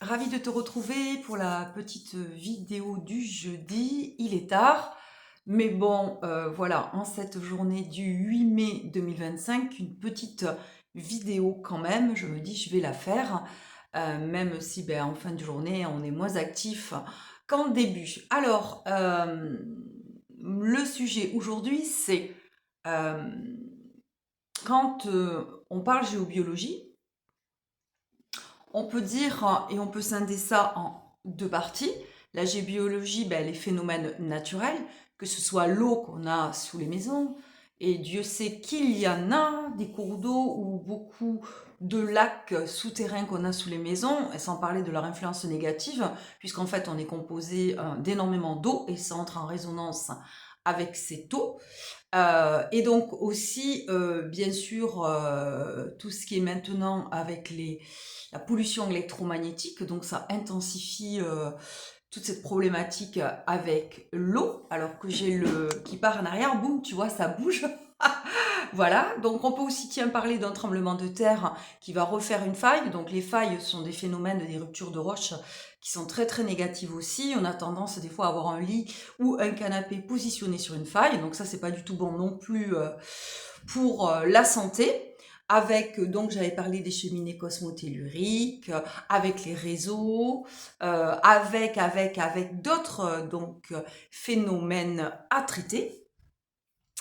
Ravie de te retrouver pour la petite vidéo du jeudi. Il est tard, mais bon, voilà, en cette journée du 8 mai 2025, une petite vidéo quand même. Je me dis, je vais la faire, même si en fin de journée, on est moins actif qu'en début. Alors, le sujet aujourd'hui, c'est euh, quand on parle géobiologie. On peut dire, et on peut scinder ça en deux parties. La géobiologie, les phénomènes naturels, que ce soit l'eau qu'on a sous les maisons, et Dieu sait qu'il y en a, des cours d'eau ou beaucoup de lacs souterrains qu'on a sous les maisons, et sans parler de leur influence négative, puisqu'en fait on est composé d'énormément d'eau et ça entre en résonance avec cette eau. Et donc aussi, bien sûr, tout ce qui est maintenant avec la pollution électromagnétique, donc ça intensifie toute cette problématique avec l'eau, alors que j'ai le qui part en arrière, boum, tu vois, ça bouge. Voilà, donc on peut aussi parler d'un tremblement de terre qui va refaire une faille. Donc les failles sont des phénomènes, des ruptures de roches qui sont très très négatives aussi. On a tendance des fois à avoir un lit ou un canapé positionné sur une faille. Donc ça, c'est pas du tout bon non plus pour la santé. Avec, donc j'avais parlé des cheminées cosmotelluriques, avec les réseaux, avec d'autres phénomènes à traiter.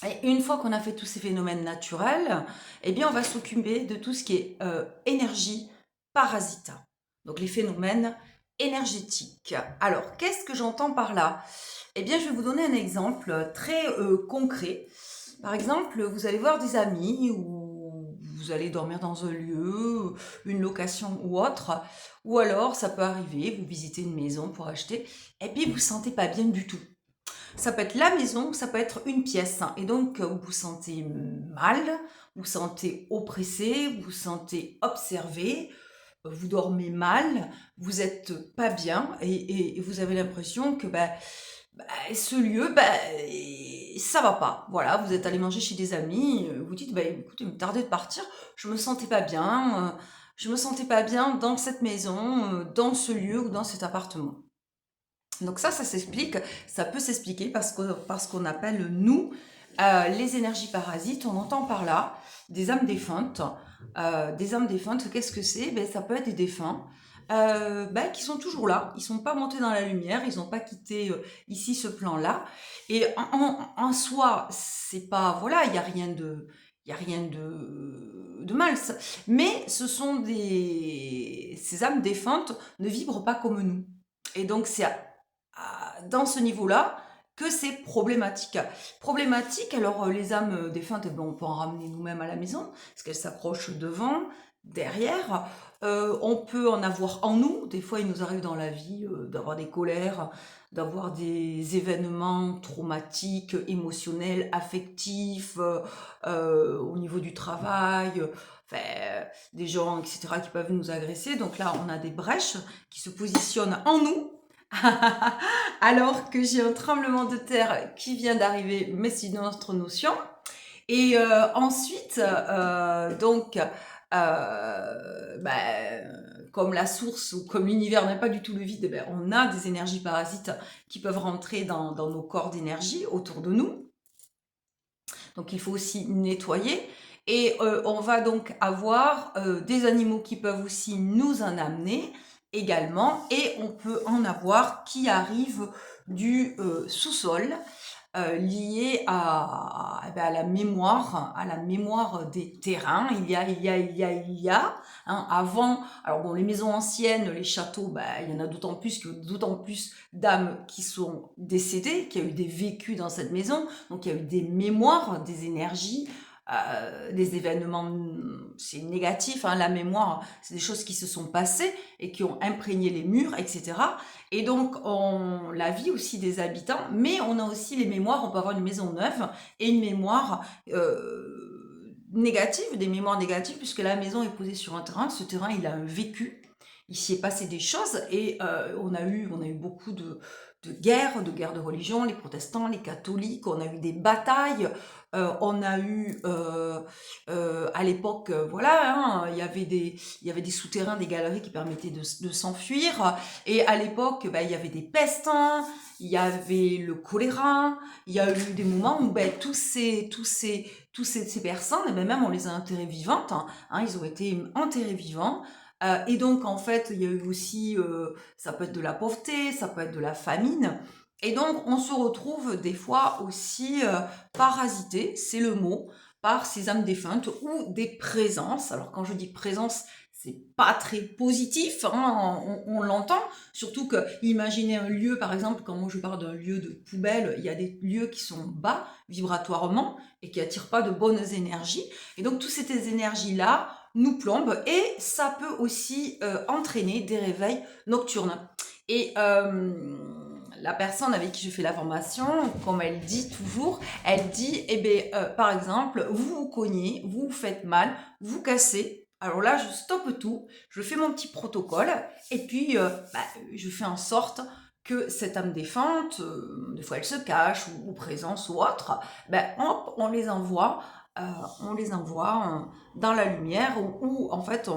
Et une fois qu'on a fait tous ces phénomènes naturels, eh bien, on va s'occuper de tout ce qui est énergie parasite. Donc, les phénomènes énergétiques. Alors, qu'est-ce que j'entends par là? Eh bien, je vais vous donner un exemple très concret. Par exemple, vous allez voir des amis ou vous allez dormir dans un lieu, une location ou autre. Ou alors, ça peut arriver, vous visitez une maison pour acheter, et puis vous ne vous sentez pas bien du tout. Ça peut être la maison, ça peut être une pièce. Et donc, vous vous sentez mal, vous vous sentez oppressé, vous vous sentez observé, vous dormez mal, vous êtes pas bien et vous avez l'impression que ce lieu, ça va pas. Voilà, vous êtes allé manger chez des amis, vous dites, écoutez, il me tardait de partir, je me sentais pas bien, je me sentais pas bien dans cette maison, dans ce lieu ou dans cet appartement. Donc ça s'explique, ça peut s'expliquer parce qu'on appelle, nous, les énergies parasites. On entend par là des âmes défuntes. Des âmes défuntes, qu'est-ce que c'est? Ça peut être des défunts qui sont toujours là. Ils ne sont pas montés dans la lumière, ils n'ont pas quitté ici ce plan-là. Et en soi, c'est pas, voilà, il n'y a rien de... Il n'y a rien de mal, mais ces âmes défuntes ne vibrent pas comme nous. Et donc, c'est dans ce niveau-là que c'est problématique. Problématique, alors les âmes défuntes, on peut en ramener nous-mêmes à la maison, parce qu'elles s'approchent devant, derrière. On peut en avoir en nous. Des fois, il nous arrive dans la vie d'avoir des colères, d'avoir des événements traumatiques, émotionnels, affectifs, au niveau du travail, des gens, etc., qui peuvent nous agresser. Donc là, on a des brèches qui se positionnent en nous alors que j'ai un tremblement de terre qui vient d'arriver, mais c'est une autre notion. Et ensuite, comme la source ou comme l'univers n'est pas du tout le vide, on a des énergies parasites qui peuvent rentrer dans nos corps d'énergie autour de nous. Donc il faut aussi nettoyer. Et on va donc avoir des animaux qui peuvent aussi nous en amener également. Et on peut en avoir qui arrivent du sous-sol, lié à la mémoire des terrains. Avant, alors bon, les maisons anciennes, les châteaux, il y en a d'autant plus d'âmes qui sont décédées, qui a eu des vécus dans cette maison, donc il y a eu des mémoires, des énergies, des événements, c'est négatif, la mémoire, c'est des choses qui se sont passées et qui ont imprégné les murs, etc. Et donc, on la vie aussi des habitants, mais on a aussi les mémoires. On peut avoir une maison neuve et une mémoire négative, des mémoires négatives, puisque la maison est posée sur un terrain. Ce terrain, il a un vécu. Il s'y est passé des choses et on a eu beaucoup de guerres de religion, les protestants, les catholiques. On a eu des batailles On a eu à l'époque, voilà, hein, il y avait des souterrains, des galeries qui permettaient de s'enfuir. Et à l'époque, ben, il y avait des pestes, hein, il y avait le choléra, il y a eu des moments où ben, ces personnes, eh ben, même on les a enterrées vivantes, hein, ils ont été enterrés vivants. Et donc, en fait, il y a eu aussi, ça peut être de la pauvreté, ça peut être de la famine. Et donc, on se retrouve des fois aussi parasité, c'est le mot, par ces âmes défuntes ou des présences. Alors, quand je dis présence, c'est pas très positif, hein, on l'entend. Surtout que, imaginez un lieu, par exemple, quand moi je parle d'un lieu de poubelle, il y a des lieux qui sont bas vibratoirement et qui attirent pas de bonnes énergies. Et donc, toutes ces énergies-là nous plombent et ça peut aussi entraîner des réveils nocturnes. Et la personne avec qui je fais la formation, comme elle dit toujours, elle dit, eh bien, par exemple, vous vous cognez, vous vous faites mal, vous cassez. Alors là, je stoppe tout, je fais mon petit protocole, et puis je fais en sorte que cette âme défunte, des fois elle se cache, ou présence ou autre, ben, hop, euh, on les envoie dans la lumière, en fait,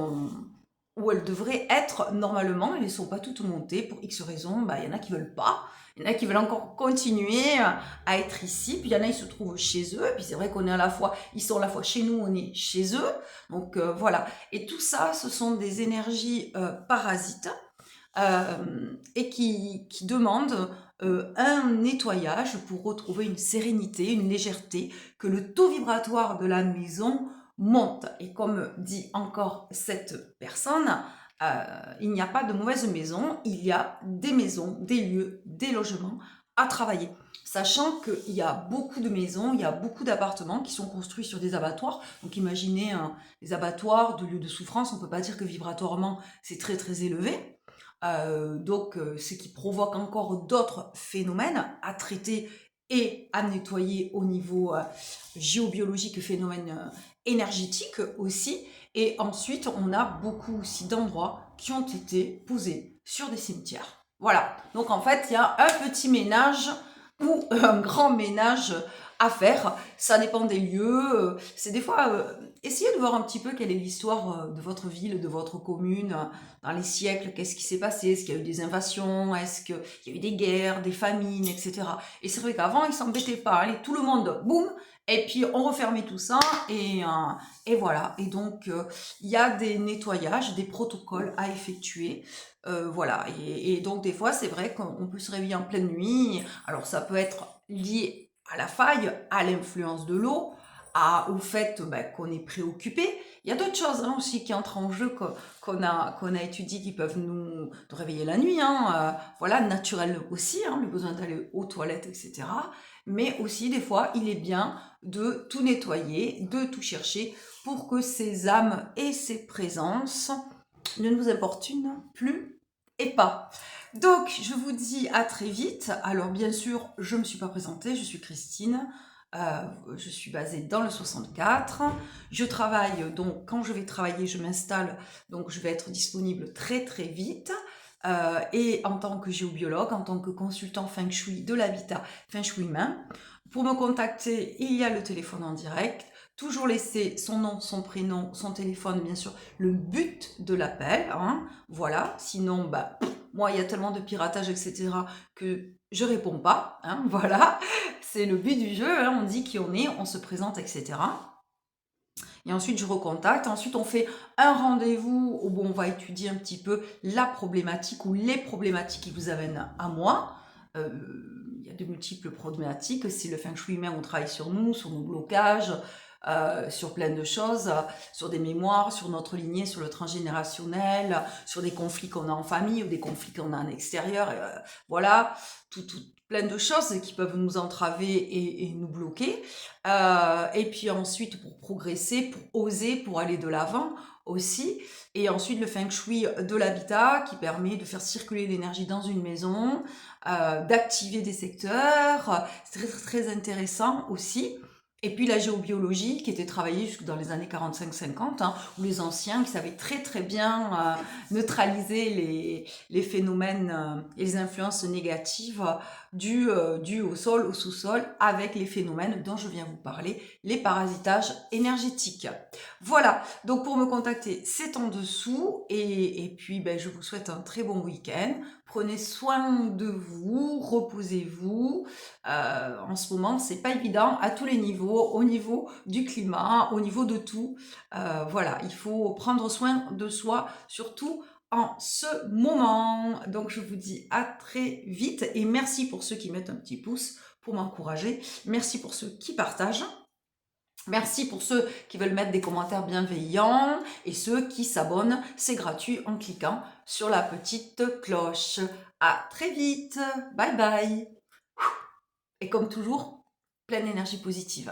où elles devraient être normalement, elles ne sont pas toutes montées pour X raisons, bah, il y en a qui veulent pas, il y en a qui veulent encore continuer à être ici, puis il y en a qui se trouvent chez eux, puis c'est vrai qu'on est à la fois, ils sont à la fois chez nous, on est chez eux, donc voilà. Et tout ça, ce sont des énergies parasites et qui demandent un nettoyage pour retrouver une sérénité, une légèreté, que le taux vibratoire de la maison monte. Et comme dit encore cette personne, il n'y a pas de mauvaise maison, il y a des maisons, des lieux, des logements à travailler. Sachant qu'il y a beaucoup de maisons, il y a beaucoup d'appartements qui sont construits sur des abattoirs. Donc imaginez les abattoirs de lieux de souffrance, on ne peut pas dire que vibratoirement c'est très très élevé. Ce qui provoque encore d'autres phénomènes à traiter et à nettoyer au niveau géobiologique, phénomènes énergétiques aussi. Et ensuite, on a beaucoup aussi d'endroits qui ont été posés sur des cimetières. Voilà. Donc en fait, il y a un petit ménage ou un grand ménage à faire. Ça dépend des lieux. C'est des fois, essayez de voir un petit peu quelle est l'histoire de votre ville, de votre commune, dans les siècles, qu'est-ce qui s'est passé, est-ce qu'il y a eu des invasions, est-ce qu'il y a eu des guerres, des famines, etc. Et c'est vrai qu'avant, ils s'embêtaient pas. Allez, tout le monde, boum, et puis on refermait tout ça, et voilà. Et donc, il y a des nettoyages, des protocoles à effectuer. Voilà. Et donc, des fois, c'est vrai qu'on peut se réveiller en pleine nuit. Alors, ça peut être lié à la faille, à l'influence de l'eau, au fait qu'on est préoccupé. Il y a d'autres choses aussi qui entrent en jeu qu'on a étudiées qui peuvent nous réveiller la nuit. Voilà, naturel aussi, le besoin d'aller aux toilettes, etc. Mais aussi, des fois, il est bien de tout nettoyer, de tout chercher pour que ces âmes et ces présences ne nous importunent plus et pas. Donc, je vous dis à très vite. Alors, bien sûr, je ne me suis pas présentée, je suis Christine. Je suis basée dans le 64. Je travaille, donc quand je vais travailler, je m'installe, donc je vais être disponible très très vite. Et en tant que géobiologue, en tant que consultant Feng Shui de l'habitat Feng Shui Main. Pour me contacter, il y a le téléphone en direct. Toujours laisser son nom, son prénom, son téléphone, bien sûr, le but de l'appel. Voilà, sinon, moi, il y a tellement de piratage, etc., que je réponds pas. Voilà, c'est le but du jeu. On dit qui on est, on se présente, etc. Et ensuite, je recontacte. Ensuite, on fait un rendez-vous où on va étudier un petit peu la problématique ou les problématiques qui vous amènent à moi. Il y a de multiples problématiques. Si le Feng Shui on travaille sur nous, sur nos blocages, sur plein de choses, sur des mémoires, sur notre lignée, sur le transgénérationnel, sur des conflits qu'on a en famille ou des conflits qu'on a en extérieur. Voilà, plein de choses qui peuvent nous entraver et nous bloquer. Et puis ensuite, pour progresser, pour oser, pour aller de l'avant aussi. Et ensuite, le Feng Shui de l'habitat qui permet de faire circuler l'énergie dans une maison, d'activer des secteurs. C'est très, très, très intéressant aussi. Et puis la géobiologie qui était travaillée jusque dans les années 45-50, hein, où les anciens qui savaient très très bien neutraliser les phénomènes et les influences négatives dues au sol, au sous-sol, avec les phénomènes dont je viens vous parler, les parasitages énergétiques. Voilà, donc pour me contacter, c'est en dessous, et puis ben, je vous souhaite un très bon week-end. Prenez soin de vous, reposez-vous. En ce moment, c'est pas évident à tous les niveaux, au niveau du climat, au niveau de tout. Voilà, il faut prendre soin de soi, surtout en ce moment. Donc, je vous dis à très vite et merci pour ceux qui mettent un petit pouce pour m'encourager. Merci pour ceux qui partagent. Merci pour ceux qui veulent mettre des commentaires bienveillants et ceux qui s'abonnent. C'est gratuit en cliquant sur la petite cloche. À très vite. Bye bye. Et comme toujours, pleine énergie positive.